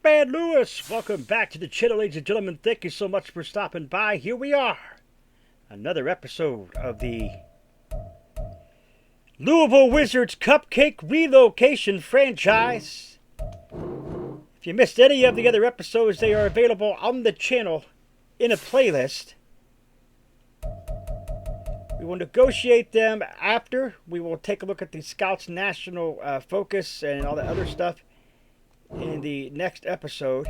Stuntman Lewis. Welcome back to the channel, ladies and gentlemen. Thank you so much for stopping by. Here we are. Another episode of the Louisville Wizards Cupcake Relocation franchise. If you missed any of the other episodes, they are available on the channel in a playlist. We will negotiate them after. We will take a look at the Scouts National Focus and all the other stuff in the next episode.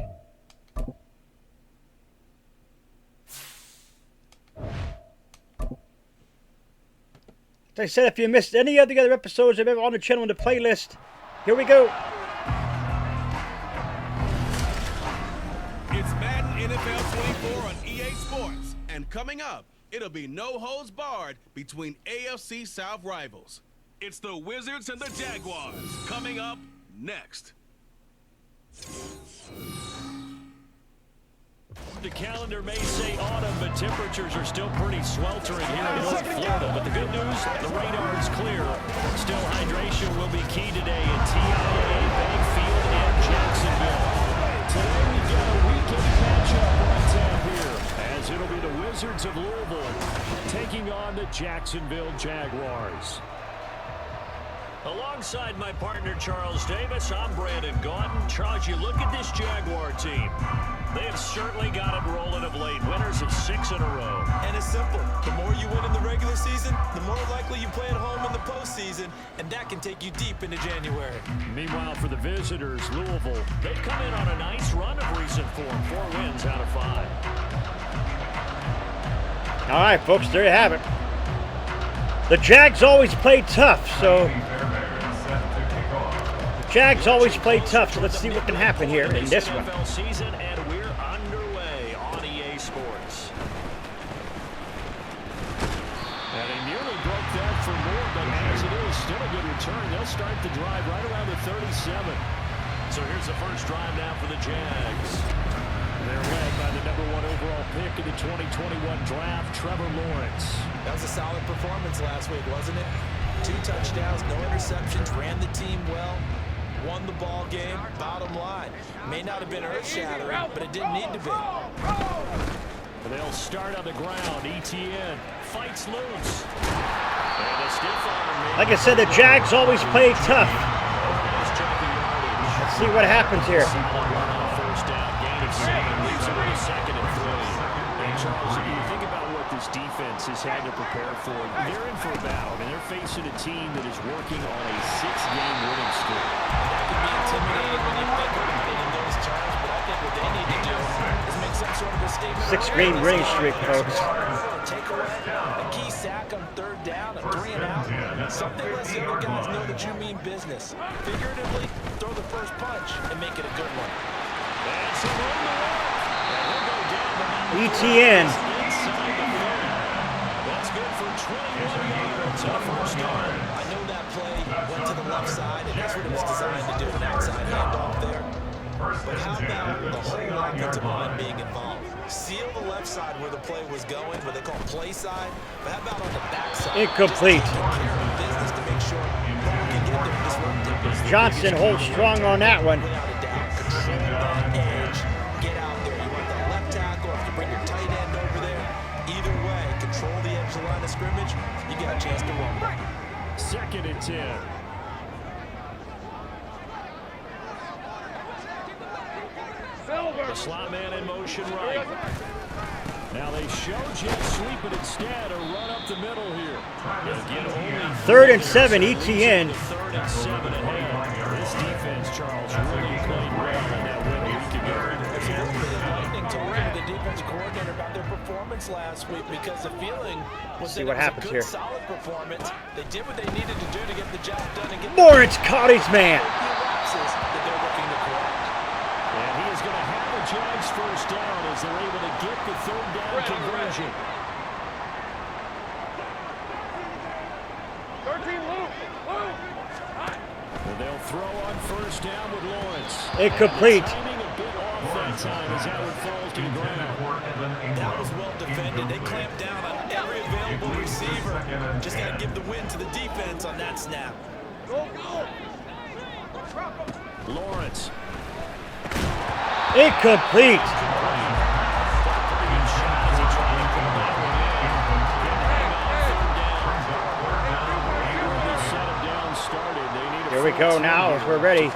As I said, if you missed any of the other episodes, they're on the channel in the playlist. Here we go. It's Madden NFL 24 on EA Sports. And coming up, it'll be no holds barred between AFC South rivals. It's the Wizards and the Jaguars. Coming up next. The calendar may say autumn, but temperatures are still pretty sweltering here in North Florida. But the good news, the radar is clear. Still, hydration will be key today at TIAA Bank Field in Jacksonville. Today we've got a weekend matchup on tap here, as it'll be the Wizards of Louisville taking on the Jacksonville Jaguars. Alongside my partner Charles Davis, I'm Brandon Gaudin. Charles, you look at this Jaguar team. They have certainly got it rolling of late. Winners of 6 in a row. And it's simple. The more you win in the regular season, the more likely you play at home in the postseason, and that can take you deep into January. Meanwhile, for the visitors, Louisville, they've come in on a nice run of recent form. 4 wins out of 5. All right, folks, there you have it. The Jags always play tough, so Jags always play tough, so let's see what can happen here in this one. NFL season, and we're underway on EA Sports. And they nearly broke that for more, but as it is, still a good return. They'll start the drive right around the 37. So here's the first drive now for the Jags. They're led by the #1 overall pick in the 2021 draft, Trevor Lawrence. That was a solid performance last week, wasn't it? 2 touchdowns, no interceptions, ran the team well, won the ball game. Bottom line, may not have been earth-shattering, but it didn't need to be. They'll start on the ground. ETN fights loose. And a stiff arm. Like I said, the Jags always play tough. Let's see what happens here. First down, gain of 7, leaves it with a 2nd and 3. And Charles, if you think about what this defense has had to prepare for, they're in for a battle, and they're facing a team that is working on a 6-game winning streak. That can be intimidating when you think of it in those terms, but I think what they need to do is make some sort of a statement. 6-game winning streak, folks. Take away a key sack on 3rd down, a 3 and out. Something lets the other guys know that you mean business. Figuratively, throw the first punch and make it a good one. That's a run to left. And he'll go down to ETN. That's good for 21 yards on a first down. I know that play went to the left side, and that's what it was designed to do, an outside handoff there. But how about the whole offensive line being involved? Seal the left side where the play was going, what they call play side, but how about on the back side? Incomplete. Just taking care of business to make sure you can get there, disrupt it. Johnson holds strong on that one. Without a doubt, control the edge, get out there. You want the left tackle, if you bring your tight end over there, either way, control the edge of the line of scrimmage, you got a chance to run. 2nd and 10. The slot man in motion right. Now they show jet sweep, but instead a run up the middle here. Again, only 3rd and 7, ETN. 3rd and 7 ahead. This defense, Charles, really played well in that win a week ago. It's a little bit enlightening to work with the defensive coordinator about their performance last week, because the feeling was See that what it was happens a good, here. solid performance. They did what they needed to do to get the job done and get Lawrence caught his man. lapses that they're looking to correct. And he is going to have the Jags first down as they're able to get the 3rd down conversion. And they'll throw on first down with Lawrence. Incomplete. Timing a bit off that time as Howard falls to the ground. That was well defended. They clamped down on every available receiver. Just got to give the win to the defense on that snap. Lawrence. Incomplete. Here we go now as we're ready.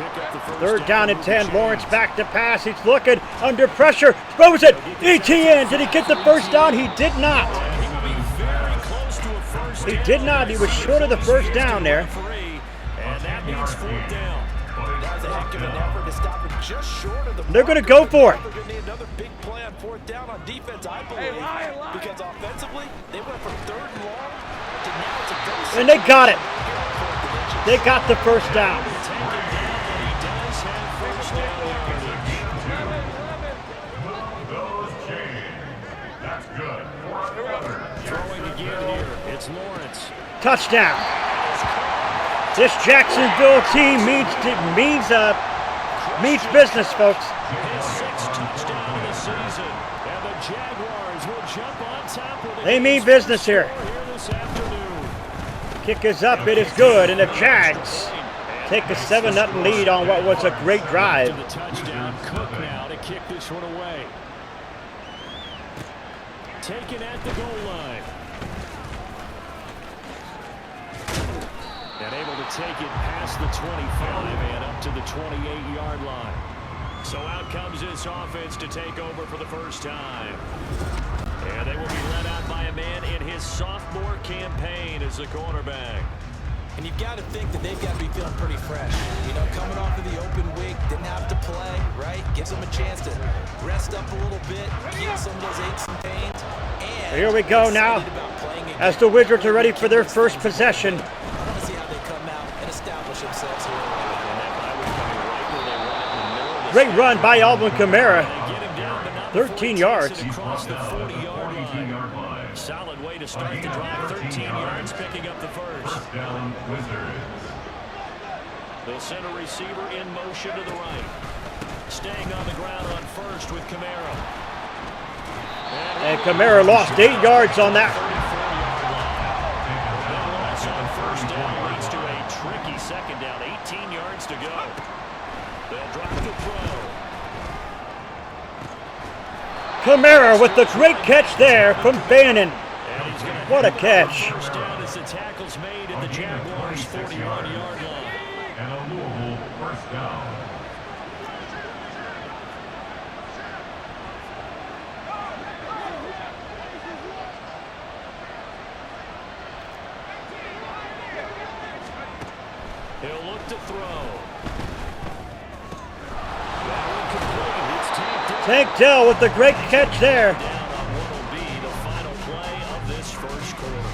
3rd down and 10. Lawrence back to pass. He's looking under pressure. Throws it. ETN. Did he get the first down? He did not. He did not. He was short of the first down there. And that means 4th down. That was a heck of an effort to stop it just short of the. They're going to go for it. They're going to need another big play on 4th down on defense, I believe. Because offensively, they went from 3rd and long to now it's a very. And they got it. They got the first down. Throwing again here. It's Lawrence. Touchdown. This Jacksonville team means business, folks. His 6th touchdown of the season. And the Jaguars will jump on top with They mean business here. this afternoon. Kick is up. It is good. And the Jags take a 7-0 lead on what was a great drive. To the touchdown. Cook now to kick this one away. Taken at the goal line. And able to take it past the 25 and up to the 28-yard line. So out comes this offense to take over for the first time. And they will be led out by a man in his sophomore campaign as the quarterback. And you've got to think that they've got to be feeling pretty fresh. You know, coming off of the open week, didn't have to play, right? Gives them a chance to rest up a little bit, heal some of those aches and pains. And Here we go now as the Wizards are ready for their first possession. I want to see how they come out and establish themselves here. Great run by Alvin Kamara. 13 yards. Across the 40-yard line. Solid way to start the drive. 13 yards, picking up the first. Down Wizards. The center receiver in motion to the right. Staying on the ground on first with Kamara. And Kamara lost 8 yards on that. That loss on first down leads to a tricky second down. 18 yards to go. They'll drop the throw. Kamara with the great catch there from Bannon. What a catch. First down as the tackle's made at the Jaguars' 41-yard line. And a Louisville first down. He'll look to throw. That one complete. It's tanked in. Tank Dell with the great catch there. Down on what will be the final play of this first quarter.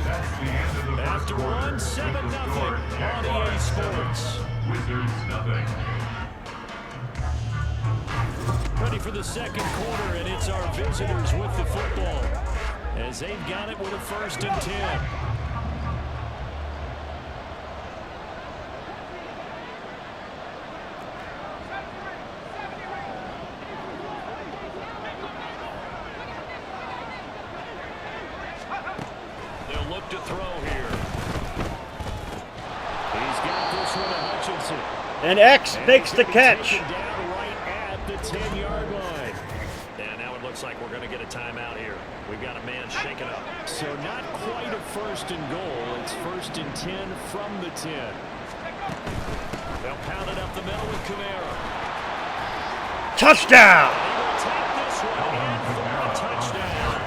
That's the end of the first After quarter. one, 7-0 Your score, on Jaguars EA Sports. 7, Wizards nothing. Ready for the second quarter, and it's our visitors with the football as they've got it with a 1st and 10. They'll look to throw here. He's got this one to Hutchinson. And X makes the catch. Taken down right at the 10-yard line. And now it looks like we're going to get a timeout here. We've got a man shaken up. So not quite a 1st and goal. It's 1st and 10 from the 10. They'll pound it up the middle with Kamara. Touchdown. They will take this one in for a touchdown.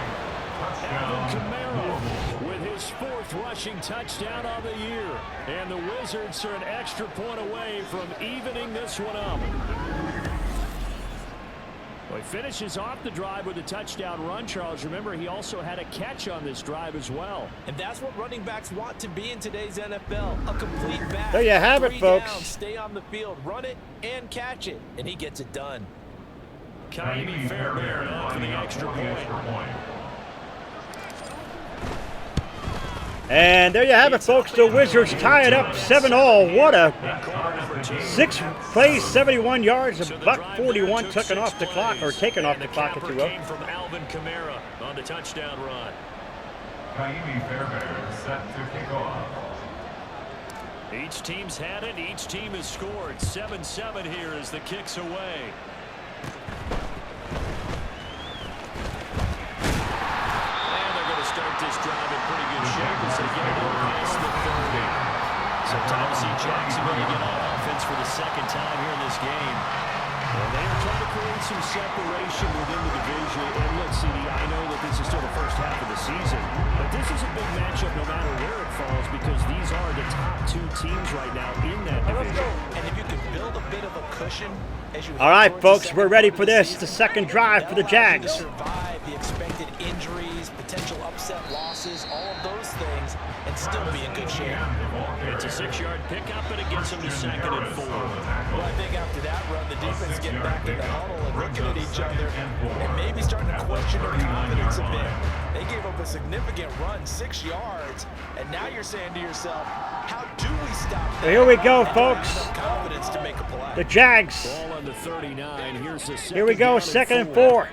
Alvin Kamara with his 4th rushing touchdown of the year. And the Wizards are an extra point away from evening this one up. Well, he finishes off the drive with a touchdown run, Charles. Remember, he also had a catch on this drive as well. And that's what running backs want to be in today's NFL. A complete back. There you have it, 3 folks. down, stay on the field, run it, and catch it. And he gets it done. Kaimi Fairbairn on for the extra point. And there you have it, folks. The Wizards tie it up 7-all. What a 6 plays, 71 yards, a buck 41 taken off the clock, or taken off the clock, if you will. Came from Alvin Kamara on the touchdown run. Kaimi Fairbairn set to kick off. Each team's had it. Each team has scored. 7-7 here as the kick's away. And they're going to start this drive in pretty good shape as they get it past the 30. So time to see Jacksonville get on offense for the second time here in this game. Well, they are trying to create some separation within the division. And look, CD, I know that this is still the first half of the season, but this is a big matchup no matter where it falls because these are the top two teams right now in that division. And if you can build a bit of a cushion as you All right, folks, we're ready for this. The second drive for the Jags. Survive the expected injuries, potential upset losses, all of those things, and still be in good shape. It's a 6-yard pickup, and it gets them to 2nd and 4. Well, I think after that run, the defense getting back in the huddle and looking at each other and maybe starting to question their confidence a bit. They gave up a significant run, 6 yards, and now you're saying to yourself, how do we stop that? Here we go, folks. Confidence to make a play. The Jags. Ball on the 39. Here's the Here we go, 2nd and 4.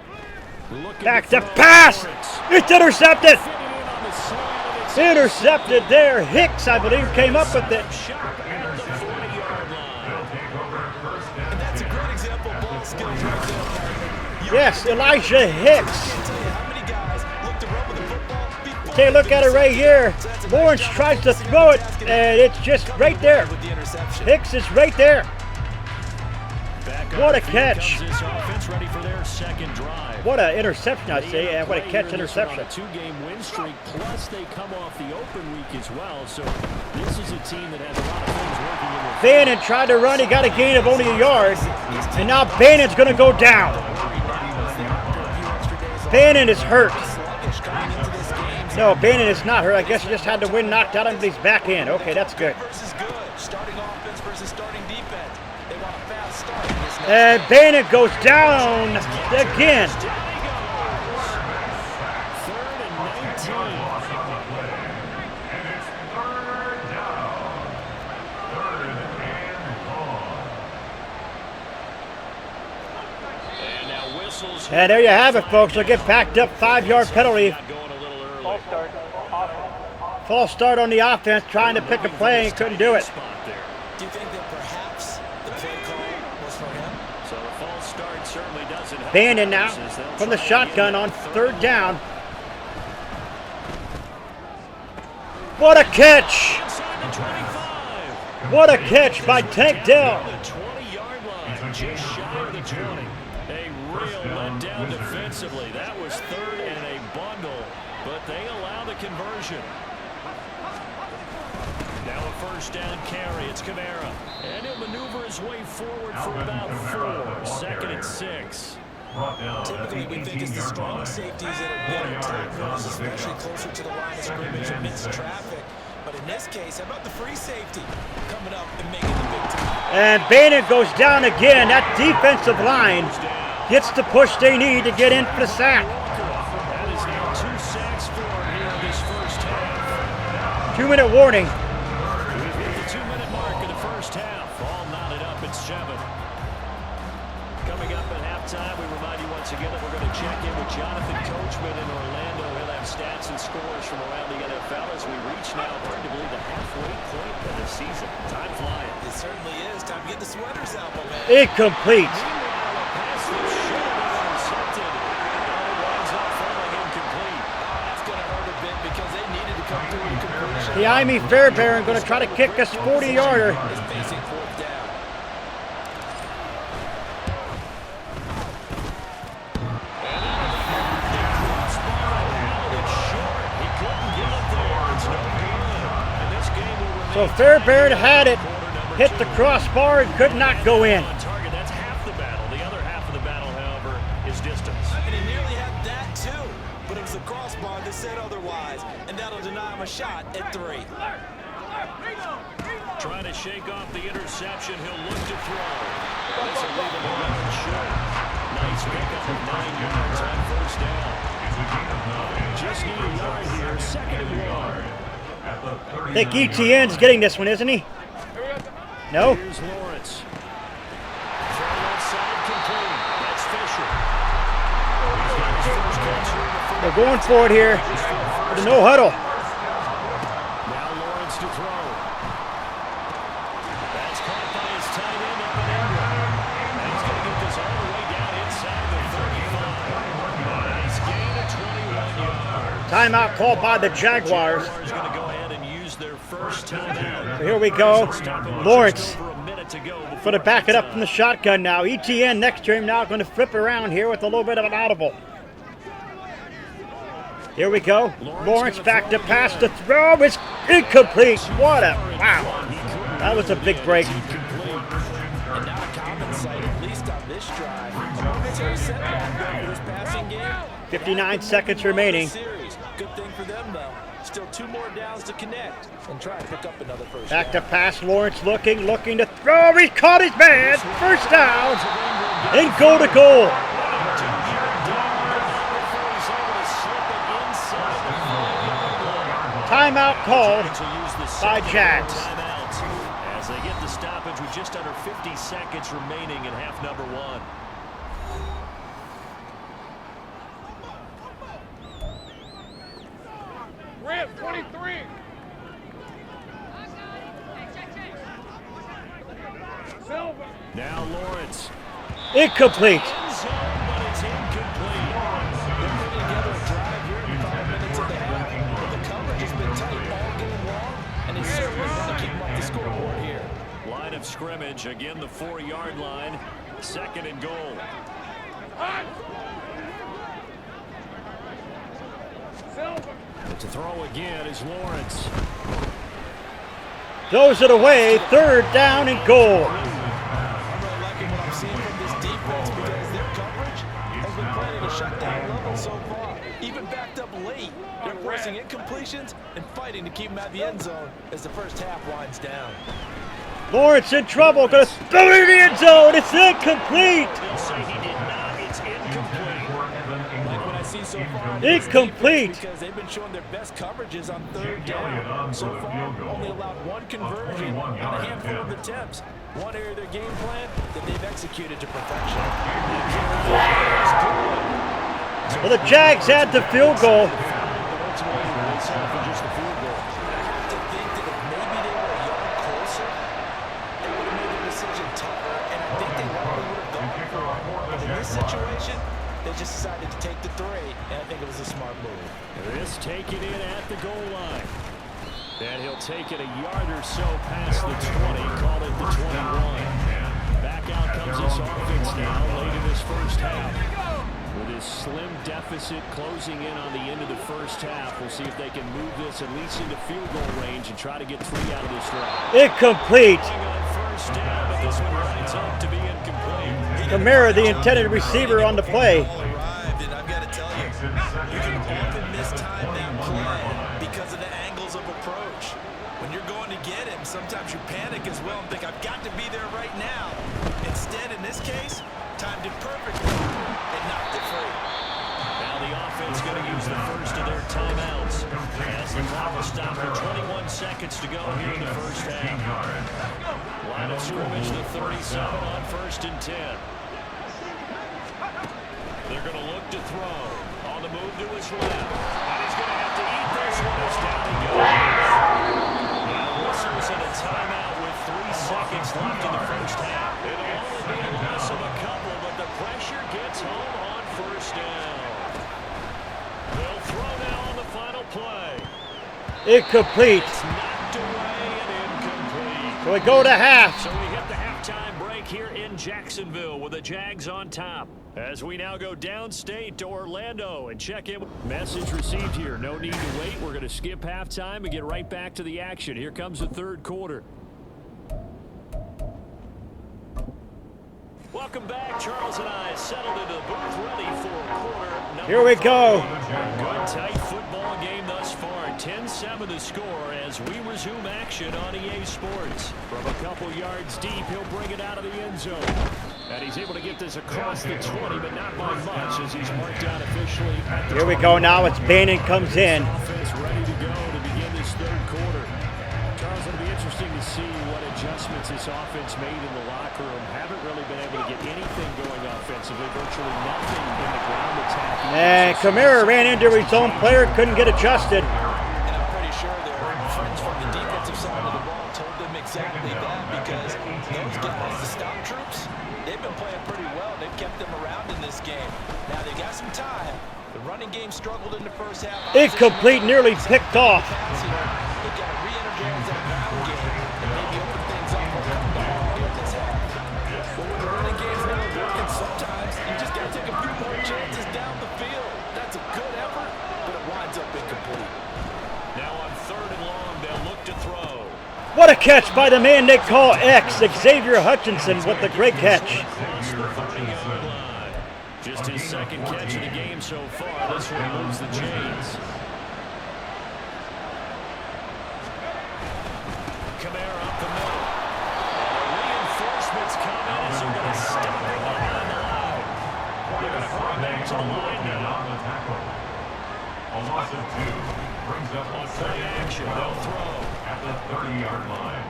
Looking Back to to throw. pass. It's intercepted. Fitting in on the slant, and it's Intercepted there. Hicks, I believe, came up with it. shot at the 40-yard line. And that's a great example of ball skills right there, partner. Yes, Elijah Hicks. Can't tell you how many guys look to run with the football before Take a look at it right here. So that's a Lawrence nice job tries to by throw it, basket and it's just right there. with the interception. Hicks is right there. Back What on a the field catch. comes this offense ready for their second drive. What an interception, I'd They say, end and what a play catch here this one on interception. a 2-game win streak, plus they come off the open week as well. So this is a team that has a lot of things working in their favor. Bannon tried to run. He got a gain of only a yard. And now Bannon's going to go down. Bannon is hurt. Sluggish coming into this game. No, Bannon is not hurt. I guess he just had the wind knocked out of him, but he's back in. Okay, that's good. Versus good. Starting offense versus starting defense. They want a fast start in this next And game. Bannon goes down again. Down he goes. 3rd and 19. And it's 3rd down. 3rd and long. And now whistles. And there you have it, folks. They'll get backed up, 5-yard penalty. Got going a little early. False start on the offense, trying to pick a play and couldn't do it. Spot there. Do you think that perhaps the play call was for him? So the false start certainly doesn't help. Bannon now As they'll from the try shotgun again on at 3rd down. What a catch! Inside the 25. What a catch by Tank Dell. The 20-yard line, just shy of the 20. A real letdown defensively. That was 3rd and a bundle, but they allow the conversion. Now a 1st down carry. It's Kamara, and he'll maneuver his way forward for about 4. 2nd and 6. Brought down. Typically, we think it's the strong safeties that are better tackles, especially closer to the line of scrimmage amidst traffic. But in this case, how about the free safety coming up and making the big tackle? And Bannon goes down again. That defensive line gets the push they need to get in for the sack. That is now 2 sacks for him here in this first half. 2-minute warning. We've hit the 2-minute mark of the first half. All knotted up at 7. Coming up at halftime, we remind you once again that we're going to check in with Jonathan Coachman in Orlando. He'll have stats and scores from around the NFL as we reach now, arguably, the halfway point of the season. Time flying. It certainly is. Time to get the sweaters out, my man. Incomplete. Meanwhile, a pass that should have been intercepted. And it winds up falling incomplete. That's going to hurt a bit because they needed to come through with completion. The Amy Fairbairn going to try to kick us 40-yarder. Is facing 4th down. So Fairbairn had it, hit the crossbar, and could not go in. On target, that's half the battle. The other half of the battle, however, is distance. And he nearly had that too, but it was the crossbar that said otherwise, and that'll deny him a shot at 3. Trying to shake off the interception. He'll look to throw. This will leave him a yard short. Nice pickup of 9 yards on 1st down. Just need a yard here. 2nd and 1. I think ETN's getting this one, isn't he? No? Here's Lawrence. Throw outside complete. That's Fisher. He's got his first catch. They're going for it here with a no huddle. Now Lawrence to throw. Timeout called by the Jaguars. Going to go ahead and use their first timeout. So here we go. Lawrence going to back it up from the shotgun now. ETN next to him now going to flip around here with a little bit of an audible. Here we go. Lawrence back to pass. The throw is incomplete. What a wow. That was a big break. And now compensate, at least on this drive. A momentary setback for this passing game. 59 seconds remaining. Good thing for them, though. Still 2 more downs to connect and try to pick up another first Back to down. pass. Lawrence looking to throw. He caught his man. First down. And goal to goal. Timeout called by Jags. As they get the stoppage with just under 50 seconds remaining in half number 1. Red 23. Silver. Now Lawrence. Incomplete. End zone, but it's incomplete. They're putting together a drive here in 5 minutes of the half. But the coverage has been tight all game long, and they certainly want to keep them up the scoreboard here. Line of scrimmage, again the 4-yard line. 2nd and goal. Silver. To throw again is Lawrence. Throws it away. 3rd down and goal. I'm really liking what I'm seeing from this defense because their coverage has been playing at a shutdown level so far. Even backed up late, they're forcing incompletions and fighting to keep them out of the end zone as the first half winds down. Lawrence in trouble. Going to throw it in the end zone. It's incomplete. They'll say he did not. It's incomplete. Like what I see so far, Incomplete. because they've been showing their best coverages on 3rd down. So far, only allowed 1 conversion on a handful of attempts. One area of their game plan that they've executed to perfection. Well, the Jags had the field goal. To think that if maybe they were a yard closer, it would have made the decision tougher, and I think they probably would have gone for it. But in this situation, they just decided to take the 3, and I think it was a smart move. This taken in at the goal line. And he'll take it a yard or so past the 20, call it the 21. Back out comes this offense now late in this first half. With his slim deficit closing in on the end of the first half, we'll see if they can move this at least into field goal range and try to get 3 out of this drive. Incomplete. On first down, but this one lines up to be incomplete. Kamara, the intended receiver on the play. All arrived, and I've got to tell you, you can often mistime that play because of the angles of approach. When you're going to get him, sometimes you panic as well and think, I've got to be there right now. Instead, in this case, timed it perfectly and knocked it free. Now the offense going to use the first of their timeouts as the clock will stop with 21 seconds to go here in the first half. Line of scrimmage, the 37 on 1st and 10. They're going to look to throw. On the move to his left. And he's going to have to eat this one as down he goes. Now whistles in a timeout with 3 seconds left in the first half. It'll only be a loss of a couple, but the pressure gets home on first down. They'll throw now on the final play. Incomplete. It's knocked away and incomplete. So we go to half. So we hit the halftime break here in Jacksonville with the Jags on top. As we now go downstate to Orlando and check in. Message received here. No need to wait. We're going to skip halftime and get right back to the action. Here comes the 3rd quarter. Welcome back. Charles and I settled into the booth ready for quarter number Here we go. 5. Good tight football game thus far. 10-7 the score as we resume action on EA Sports. From a couple yards deep, he'll bring it out of the end zone. And he's able to get this across the 20, but not by much as he's marked out officially at the Here we go now. It's Bannon comes in. Offense ready to go to begin this 3rd quarter. Charles, it'll be interesting to see what adjustments this offense made in the locker room. Haven't really been able to get anything going offensively. Virtually nothing in the ground attack. And Kamara ran into his own player, couldn't get adjusted. And I'm pretty sure their friends from the defensive side of the ball told them exactly that because those guys, the stop troops, they've been playing pretty well. They've kept them around in this game. Now they got some time. The running running game struggled in the first half. Incomplete, nearly picked off. They've got to re-energize that ground game and maybe open things up a couple more here this half. But when the running game's not working, sometimes you just got to take a few more chances down the field. That's a good effort, but it winds up incomplete. Now on 3rd and long, they'll look to throw. What a catch by the man they call X, Xavier Hutchinson, with the great catch. Just his 2nd catch of the game so far. This one moves the chains. Kamara up the middle. Reinforcements coming as they're going to stop it behind the line. They're going to bring back to the line now. On the tackle. A loss of 2 brings up On the play second action, they'll throw. at the 30-yard line.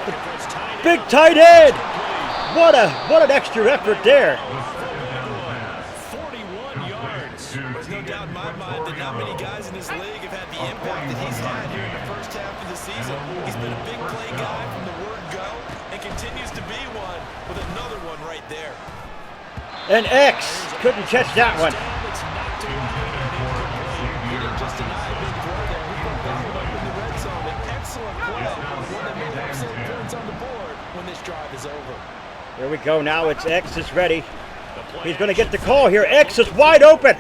Looking for his tight end. Big tight end. What an extra effort there. 41 yards. There's no doubt in my mind that not many guys in this league have had the impact that he's had here in the first half of the season. He's been a big play guy from the word go and continues to be one with another one right there. And X couldn't catch that one. He didn't just deny a big play there. He put that one up in the red zone. An excellent play. One that may have some points on the board when this drive is over. Here we go now. It's X is ready. He's going to get the call here. X is wide open.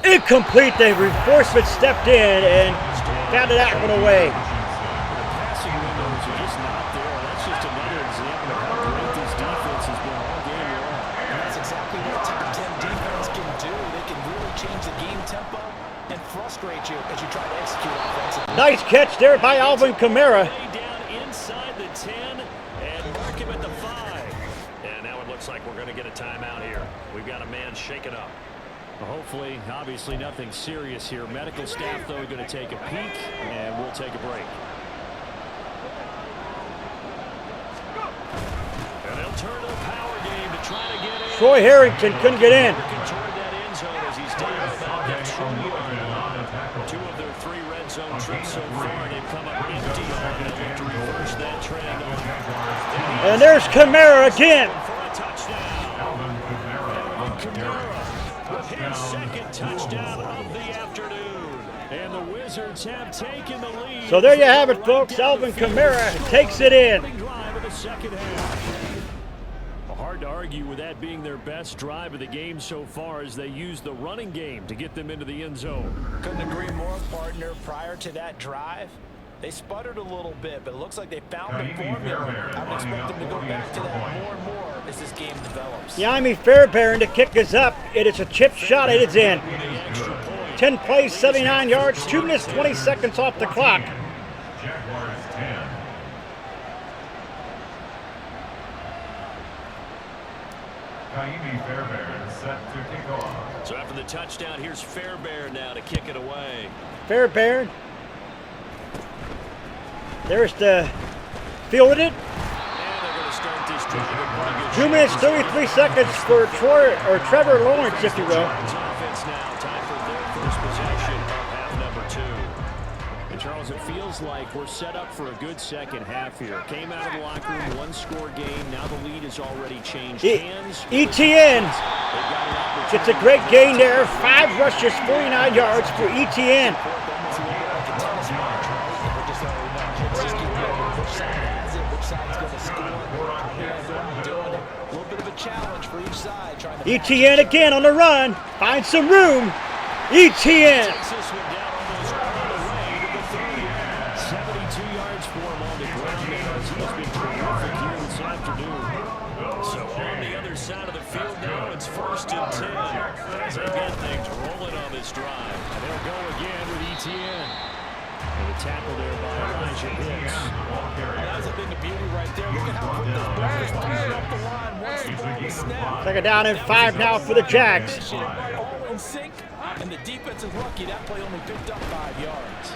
Incomplete. The reinforcement stepped in and batted that one away. Passing windows are just not there. That's just another example of how great this defense has been all game long. And that's exactly what top 10 defense can do. They can really change the game tempo and frustrate you as you try to execute offensively. Nice catch there by Alvin Kamara. Lay down inside the 10 and mark him at the 5. And now it looks like we're going to get a timeout here. We've got a man shaken up. Well, hopefully, obviously nothing serious here. Medical staff, though, going to take a peek, and we'll take a break. And they'll turn to the power game to try to get in. Troy Harrington couldn't get in. Working toward that end zone as he's down about that 2-yard line. 2 of their 3 red zone trips so far, they've come up empty on them to reverse that trend. And there's Kamara again. For a touchdown. Kamara with his 2nd touchdown of the afternoon. And the Wizards have taken the lead. So there you have it, folks. Alvin Kamara takes it in. Drive of the 2nd half. Well, hard to argue with that being their best drive of the game so far as they use the running game to get them into the end zone. Couldn't agree more, partner. Prior to that drive, they sputtered a little bit, but it looks like they found the formula. I would expect them to go back to that more and more as this game develops. Yami Fairbairn to kick is up. It is a chip shot. It is in. 10 plays, 79 yards, 2 minutes, 20 seconds off the clock. Jaguars 10. Kaimi Fairbairn set to kick off. So after the touchdown, here's Fairbairn now to kick it away. Fairbairn. There's the fielded it. And they're going to start this drive in pretty good 2 minutes, 33 seconds for Trevor Lawrence, if you will. Offense now, time for their first possession of half number 2. And Charles, it feels like we're set up for a good second half here. Came out of the locker room, 1-score game. Now the lead has already changed hands. ETN gets a great gain there. 5 rushes, 49 yards for ETN. ETN again on the run. Finds some room. ETN. Texas went down almost all the way to the 30. 72 yards for him on the ground there as he's been terrific here this afternoon. So on the other side of the field now, it's 1st and 10. As they get things rolling on this drive. And they'll go again with ETN. And a tackle there by Elijah Hicks. That's a thing of beauty right there. Look at how quick this ball is fired up the line once the ball is snapped. 2nd down and 5 now for the Jags. All in sync, and the defense is lucky that play only picked up 5 yards.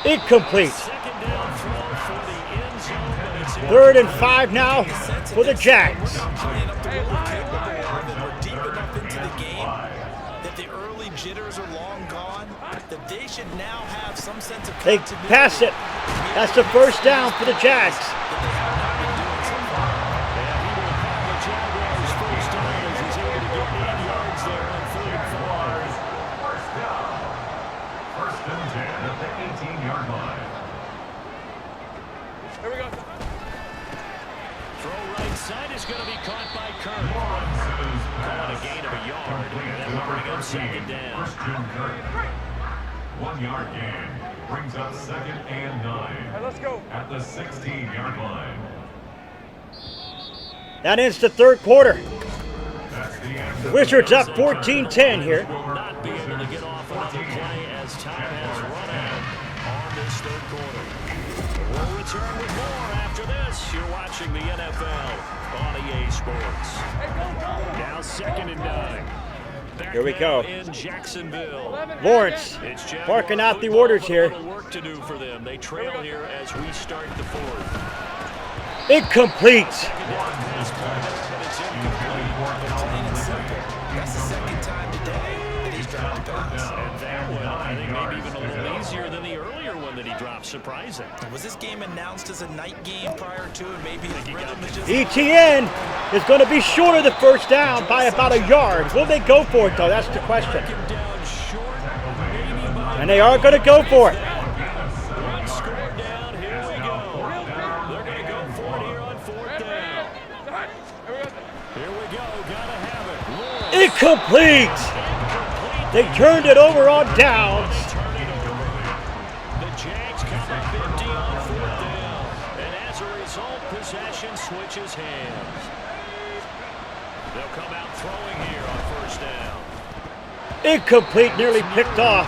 Incomplete. 2nd down throw for the end zone, but it's 3rd and 5 now for the Jags. Playing up to what we're capable of, and we're deep enough into the game that the early jitters are long gone, that they should now have some sense of They continuity. pass it. That's the 1st down for the Jags. the Jaguars first down as he's able to get 8 yards there That will bring up second down. 1 yard gain brings up 2nd and 9. Let's go. At the 16-yard line. That ends the third quarter. That's the end. The Wizards up 14-10 here. Not be able to get off another play as time has run out on this third quarter. We'll return with more after this. You're watching the NFL on EA Sports. Now 2nd and 9. Back Here we go. In Jacksonville. Lawrence It's Jaguar barking out the football orders with a here. little work to do for them. They trail here as we start the fourth. Incomplete. Plain and simple. That's the second time today that he's dropped a pass. And that one, I think maybe even a little easier than the earlier one that he dropped. Surprising. Was this game announced as a night game prior to, and maybe his rhythm is just... ETN is going to be short of the first down by about a yard. Will they go for it, though? That's the question. Down short, maybe by And they are going to go for it. one score down. Here we go. They're going to go for it here on 4th down. Here we go. Gotta have it. Lawrence. Incomplete. They turned it over on downs. Turn it over. The Jags come up empty on 4th down. And as a result, possession switches hands. They'll come out throwing here on 1st down. Incomplete, nearly picked off.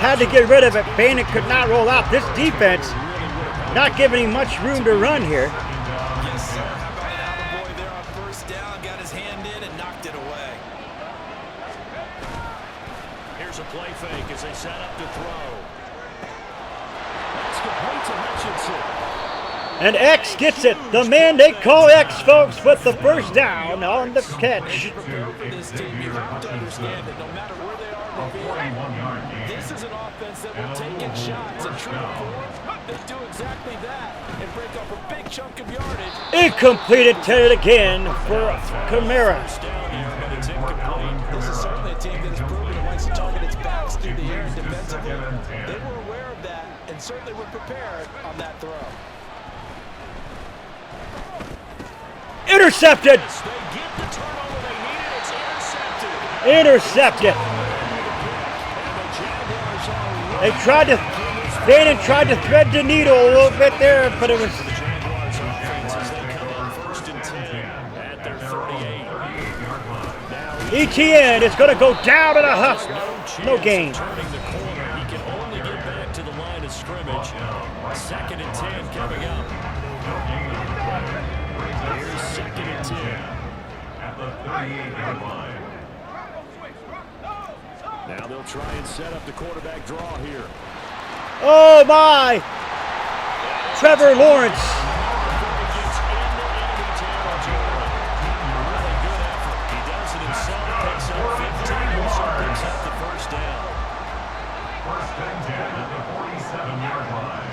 Had to get rid of it. Bannon could not roll out. This defense not giving him much room to run here. Yes, sir. How about an attaboy there on 1st down? Got his hand in and knocked it away. Here's a play fake as they set up to throw. That's complete to Hutchinson. And X gets it. The man they call X, folks, with the first down on the catch. Prepare for this team. You have to understand that no matter where they are in the field, this is an offense that will take in shots and true to form. They do exactly that and break up a big chunk of yardage. Incomplete intended again for Kamara. First down here, but it's incomplete. This is certainly a team that has proven it likes to target its backs through the air defensively. They were aware of that and certainly were prepared on that throw. Intercepted. They get the turnover they needed. It's intercepted. Intercepted. And the Jaguars are They tried to, Bannon tried to thread the needle a little bit there, but it was the Jaguars offense as they come on 1st and 10 at their 38. Now ETN is going to go down in a huff. No gain. turning the corner. He can only get back to the line of scrimmage. 2nd and 10 coming up. Here's 2nd and 10. At the 38-yard line. Now they'll try and set up the quarterback draw here. Oh my! Trevor Lawrence. Gets into enemy territory. Really good effort. He does it himself. Picks up 15. Also picks up the first down. 1st and 10 at the 47-yard line.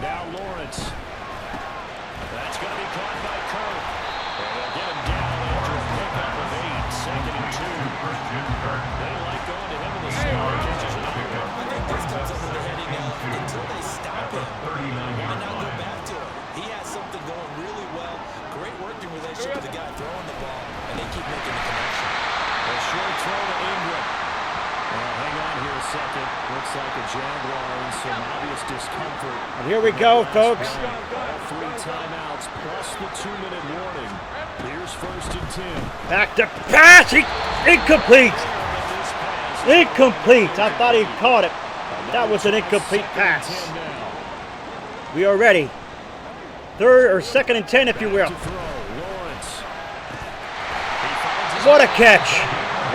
Now Lawrence. That's going to be caught by Kirk. And they'll get him down after a pickup of 8. 2nd and 2. They like going to him in the slot. Catches it up. I think this comes under the heading of until they stop him. Why not go back to him? He has something going really well. Great working relationship with the guy throwing the ball, and they keep making the connection. A short throw to Ingram. Well, hang on here a second. Looks like a Jaguar in some obvious discomfort. And here we go, folks. All 3 timeouts plus the 2-minute warning. Here's 1st and 10. Back to pass. Incomplete. This pass. Incomplete. I thought he caught it. That was an incomplete pass. 10 now. We are ready. 2nd and 10, if you will. To throw. Lawrence. He finds his What a catch.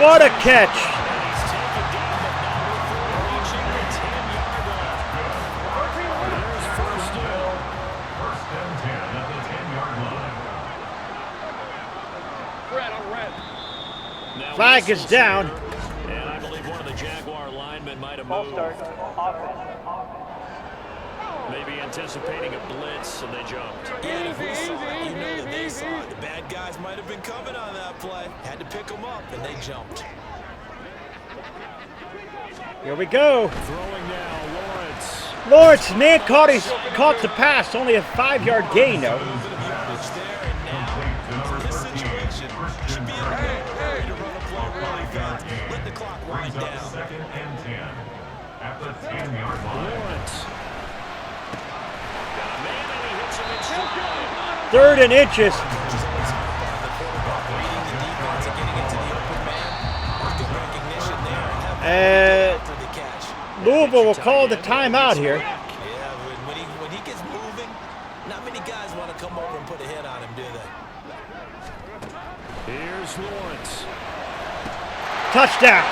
What a catch. He's taken down, but not before reaching the 10-yard line. There's 1st down. 1st and 10 at the 10-yard line. Red, I'm red. Now Flag is whistles down. here, and I believe one of the Jaguar linemen might have moved. Maybe anticipating a blitz, and they jumped. And if we saw it, you know that they saw it. The bad guys might have been coming on that play. Had to pick them up, and they jumped. Here we go. Throwing now, Lawrence. Lawrence, man, caught the pass. Only a 5-yard gain, though. A little bit of yardage there, and now, for this situation, should be able to early fans. Let the clock wind Brings up down. 2nd and 10 at the 10-yard line. Lawrence. Got a man and he hits him in stride. 3rd and inches. Coaches always harp on the quarterback reading the defense and getting into the open man. There's good recognition there. And After the catch. Louisville will call the timeout here. Yeah, when he gets moving, not many guys want to come over and put a hit on him, do they? Here's Lawrence. Touchdown.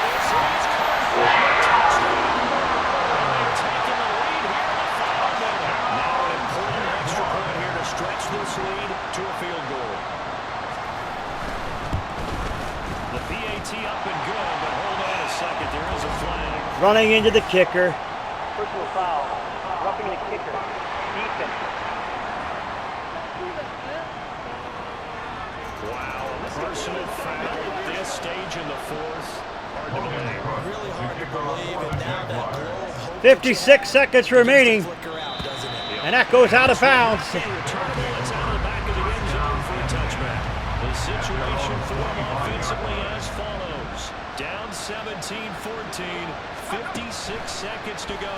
Now an important extra point here to stretch this lead to a field goal. The PAT up and good, but hold on a second. There is a flag. Running into the kicker. Personal foul. Roughing the kicker. Defense. Wow, a personal foul at this stage in the fourth. Hard to believe. Really hard to believe, and now that glow of hope 56 seconds remaining. flicker out, doesn't it? And that goes out of bounds. Returnable, it's out of the back of the end zone for a touchback. The situation for them offensively as follows. Down 17-14, 56 seconds to go.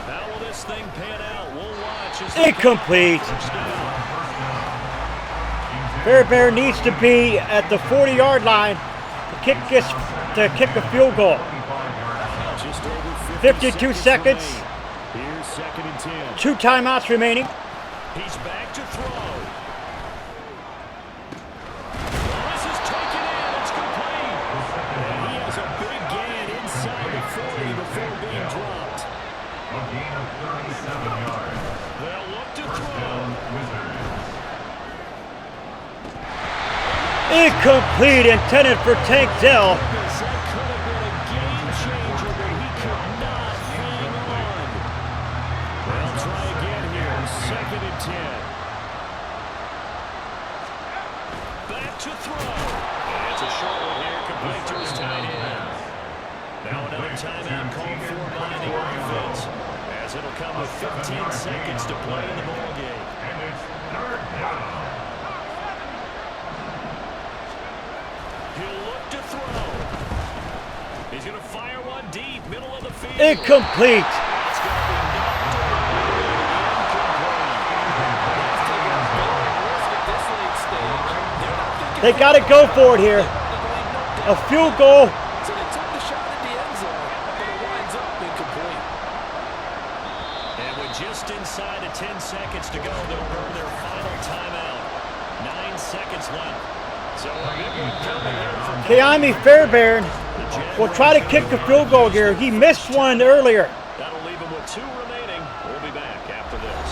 How will this thing pan out? We'll watch as the Incomplete. first down. Fairbairn needs to be at the 40-yard line to kick a field goal. Just over 52 seconds. remain. Here's 2nd and 10. 2 timeouts remaining. He's back to throw. This is taken in. It's complete. And he has a big gain inside the 40 before being dropped. A gain of 37 yards. They'll look to throw. Down Wizards. Incomplete, intended for Tank Dell. That could have been a game changer, but he could not hang on. They'll try again here. 2nd and 10. Back to throw. It's a short one here, complete to his tight end. Now another timeout called for by the offense, as it'll come with 15 seconds to play in the ball game. And it's 3rd down. He'll look to throw. He's going to fire one deep, middle of the field. Incomplete. It's going to be knocked away. They got to go for it here. A field goal. So they took the shot at the end zone, but it winds up incomplete. And with just inside of 10 seconds to go, they'll burn their final timeout. 9 seconds left. So a big one coming here from Keami Fairbairn will try to kick the field goal here. He missed one earlier. That'll leave him with 2 remaining. We'll be back after this.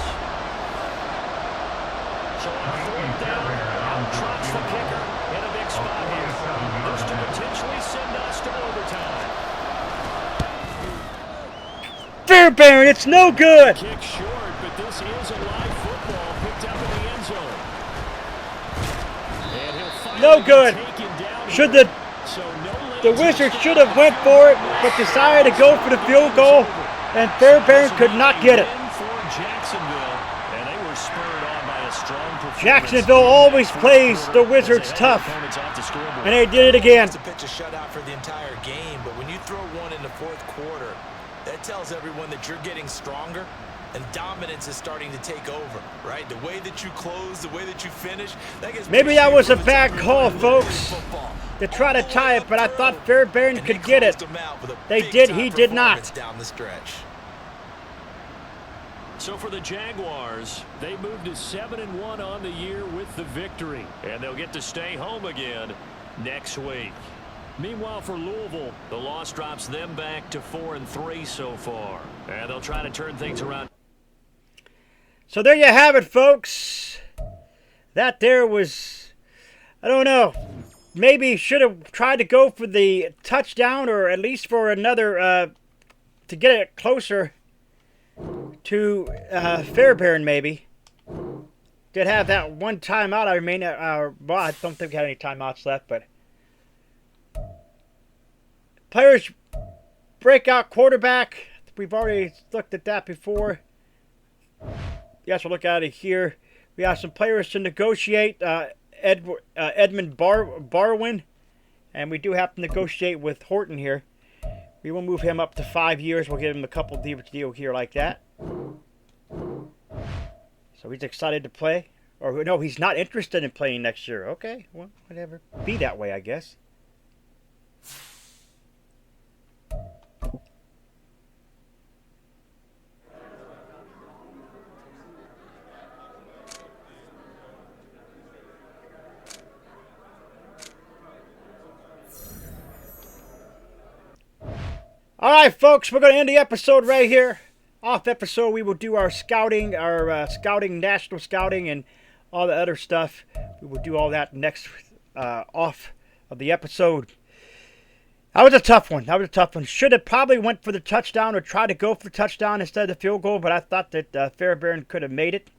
So on 4th down, out trots the kicker in a big spot here. This to potentially send us to overtime. Fairbairn, it's no good. Kick short, but this is a live football picked up in the end zone. And he'll finally No good. be taken down Should here. the So no The Wizards should have went for it, but decided to go for the field goal, and Fairbairn could not get it. Jacksonville always plays the Wizards tough, and they did it again. To pitch a shutout for the entire game, but when you throw one in the 4th quarter, that tells everyone that you're getting stronger and dominance is starting to take over, right? The way that you close, the way that you finish, that gives Maybe that was a bad call, folks, to try to tie it, but I thought Fairbairn could get it. They did, he did not. Down the stretch. So for the Jaguars, they moved to 7-1 on the year with the victory, and they'll get to stay home again next week. Meanwhile, for Louisville, the loss drops them back to 4-3 so far, and they'll try to turn things around. So there you have it, folks. That there was, I don't know, maybe should have tried to go for the touchdown, or at least for another, to get it closer to Fairbairn, maybe. Did have that one timeout. I mean, well, I don't think we had any timeouts left, but players breakout quarterback. We've already looked at that before. Yes, we'll look at it here. We have some players to negotiate. Edmund Barwin And we do have to negotiate with Horton here. We will move him up to 5 years. We'll give him a couple deal here like that. So he's excited to play. Or no, he's not interested in playing next year. Okay, well, whatever. Be that way, I guess. All right, folks, we're going to end the episode right here. Off episode, we will do our scouting, national scouting, and all the other stuff. We will do all that next off of the episode. That was a tough one. Should have probably went for the touchdown or tried to go for the touchdown instead of the field goal, but I thought that Fairbairn could have made it.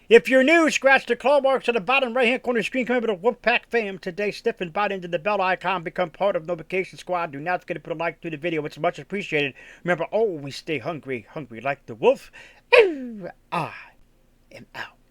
If you're new, scratch the claw marks at the bottom right-hand corner of the screen. Come over to Wolfpack fam today. Stiff and bite into the bell icon. Become part of the notification squad. Do not forget to put a like to the video. It's much appreciated. Remember, always stay hungry like the wolf. I am out.